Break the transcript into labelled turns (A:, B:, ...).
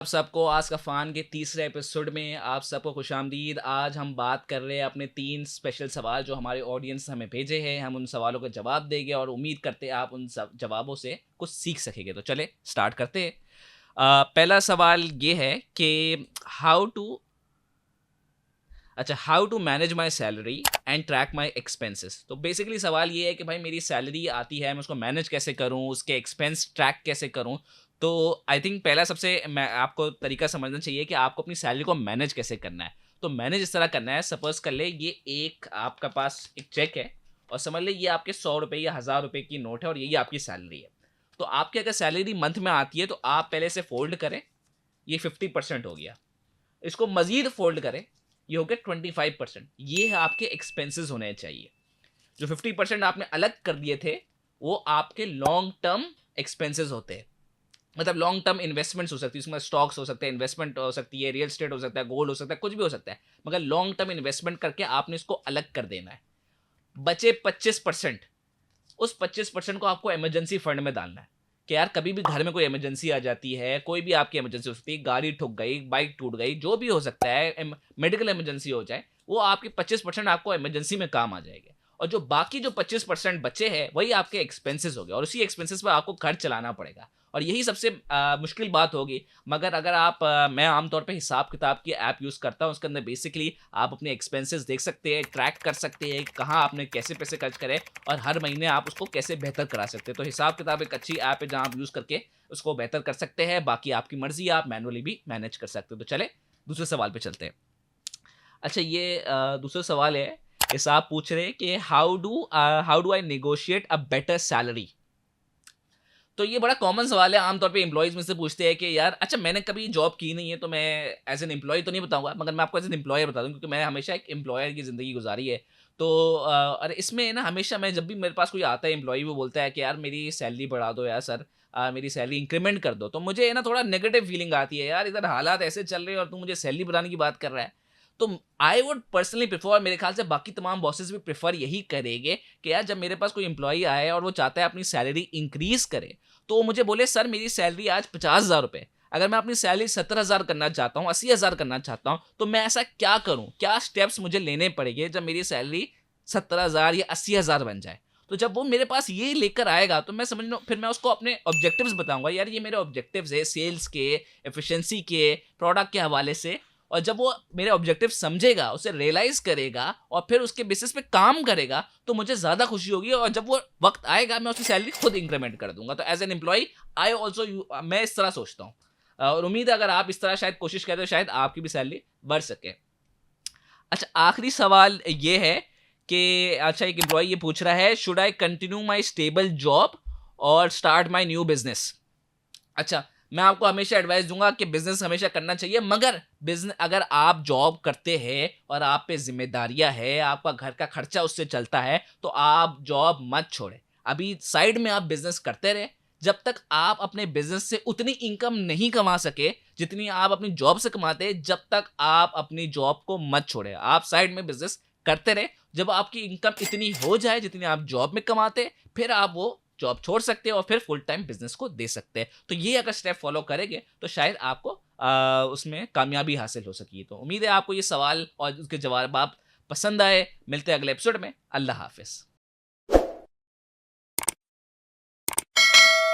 A: आप सबको आज का फ़ान के तीसरे एपिसोड में आप सबको खुशामदीद। आज हम बात कर रहे हैं अपने 3 स्पेशल सवाल जो हमारे ऑडियंस ने हमें भेजे हैं। हम उन सवालों के जवाब देंगे और उम्मीद करते हैं आप उन सब जवाबों से कुछ सीख सकेंगे। तो चले स्टार्ट करते हैं। पहला सवाल ये है कि how to how to manage my salary and track my expenses. तो बेसिकली सवाल ये है कि भाई मेरी सैलरी आती है, मैं उसको मैनेज कैसे करूँ, उसके एक्सपेंस ट्रैक कैसे करूँ। तो आई थिंक पहला सबसे मैं आपको तरीका समझना चाहिए कि आपको अपनी सैलरी को मैनेज कैसे करना है। तो मैनेज इस तरह करना है, सपोज कर ले ये एक आपका पास एक चेक है और समझ ले ये आपके 100 रुपये या 1000 रुपये की नोट है और यही आपकी सैलरी है। तो आपकी अगर सैलरी मंथ में आती है तो आप पहले से फोल्ड करें, ये 50% हो गया। इसको मजीद फोल्ड करें, ये हो गया 25%। ये आपके एक्सपेंसेस होने चाहिए। जो 50% आपने अलग कर दिए थे वो आपके लॉन्ग टर्म एक्सपेंसेस होते हैं। मतलब लॉन्ग टर्म इन्वेस्टमेंट्स हो सकती है, उसमें स्टॉक्स हो सकते हैं, इन्वेस्टमेंट हो सकती है, रियल एस्टेट हो सकता है, गोल्ड हो सकता है, कुछ भी हो सकता है। मगर लॉन्ग टर्म इन्वेस्टमेंट करके आपने इसको अलग कर देना है। बचे 25%, उस 25% को आपको इमरजेंसी फंड में डालना है कि यार कभी भी घर में कोई इमरजेंसी आ जाती है, कोई भी आपकी इमरजेंसी हो सकती है, गाड़ी ठुक गई, बाइक टूट गई, जो भी हो सकता है, मेडिकल इमरजेंसी हो जाए, वो आपके 25% आपको इमरजेंसी में काम आ जाएंगे। और जो बाकी जो 25% बचे हैं वही आपके एक्सपेंसेस हो गए और उसी एक्सपेंसेस पर आपको खर्च चलाना पड़ेगा। और यही सबसे मुश्किल बात होगी। मगर अगर आप मैं आमतौर पे हिसाब किताब की ऐप यूज़ करता हूँ, उसके अंदर बेसिकली आप अपने एक्सपेंसेस देख सकते हैं, ट्रैक कर सकते हैं कहाँ आपने कैसे पैसे खर्च करे और हर महीने आप उसको कैसे बेहतर करा सकते हैं। तो हिसाब किताब एक अच्छी ऐप है जहाँ आप यूज़ करके उसको बेहतर कर सकते हैं। बाकी आपकी मर्जी है, आप मैनुअली भी मैनेज कर सकते हो। तो चले दूसरे सवाल पे चलते हैं। अच्छा ये दूसरा सवाल है, ये साहब पूछ रहे हैं कि how do I negotiate a better salary. तो ये बड़ा कॉमन सवाल है, आमतौर पे एम्प्लॉइज़ में से पूछते हैं कि यार अच्छा मैंने कभी जॉब की नहीं है तो मैं एज़ एन एम्प्लॉयी तो नहीं बताऊँगा, मगर मैं आपको एज़ एन एम्प्लॉयर बता दूँ क्योंकि मैं हमेशा एक एम्प्लॉयर की ज़िंदगी गुज़ारी है। तो और इसमें ना हमेशा मैं जब भी मेरे पास कोई आता है एम्प्लॉयी, वो बोलता है कि यार मेरी सैलरी बढ़ा दो यार सर, मेरी सैलरी इंक्रीमेंट कर दो। तो मुझे ना थोड़ा नेगेटिव फीलिंग आती है, यार इधर हालात ऐसे चल रहे हैं और तू मुझे सैलरी बढ़ाने की बात कर रहा है। तो आई वुड पर्सनली प्रेफर, मेरे ख्याल से बाकी तमाम बॉसेस भी प्रेफर यही करेंगे कि यार जब मेरे पास कोई एम्प्लॉयी आए और वो चाहता है अपनी सैलरी इंक्रीज़ करे, तो वो मुझे बोले सर मेरी सैलरी आज 50,000 रुपये, अगर मैं अपनी सैलरी 70,000 करना चाहता हूँ, 80,000 करना चाहता हूँ, तो मैं ऐसा क्या करूँ? क्या स्टेप्स मुझे लेने पड़ेंगे जब मेरी सैलरी 70,000 या 80,000 बन जाए? तो जब वो मेरे पास ये लेकर आएगा तो मैं समझ लो फिर मैं उसको अपने ऑब्जेक्टिव्स बताऊँगा, यार ये मेरे ऑब्जेक्टिव्स है सेल्स के, एफिशिएंसी के, प्रोडक्ट के हवाले से। और जब वो मेरे ऑब्जेक्टिव समझेगा, उसे रियलाइज़ करेगा और फिर उसके बेसिस पे काम करेगा, तो मुझे ज़्यादा खुशी होगी और जब वो वक़्त आएगा मैं उसकी सैलरी खुद इंक्रीमेंट कर दूँगा। तो as an employee I also मैं इस तरह सोचता हूँ। और उम्मीद है अगर आप इस तरह शायद कोशिश करें तो शायद आपकी भी सैलरी बढ़ सके। अच्छा आखिरी सवाल ये है कि अच्छा एक एम्प्लॉयी ये पूछ रहा है, should I continue my stable job और स्टार्ट माय न्यू बिज़नेस? अच्छा, मैं आपको हमेशा एडवाइस दूँगा कि बिज़नेस हमेशा करना चाहिए, मगर अगर आप जॉब करते हैं और आप पे ज़िम्मेदारियाँ हैं, आपका घर का खर्चा उससे चलता है, तो आप जॉब मत छोड़ें। अभी साइड में आप बिज़नेस करते रहें, जब तक आप अपने बिज़नेस से उतनी इनकम नहीं कमा सके, जितनी आप अपनी जॉब से कमाते हैं, जब तक आप अपनी जॉब को मत छोड़ें। आप साइड में बिज़नेस करते रहें, जब आपकी इनकम इतनी हो जाए जितनी आप जॉब में कमाते, फिर आप वो जॉब छोड़ सकते हैं और फिर फुल टाइम बिज़नेस को दे सकते हैं। तो ये अगर स्टेप फ़ॉलो करेंगे तो शायद आपको उसमें कामयाबी हासिल हो सकी। तो उम्मीद है आपको ये सवाल और उसके जवाब आप पसंद आए। मिलते हैं अगले एपिसोड में। अल्लाह हाफ़िज़।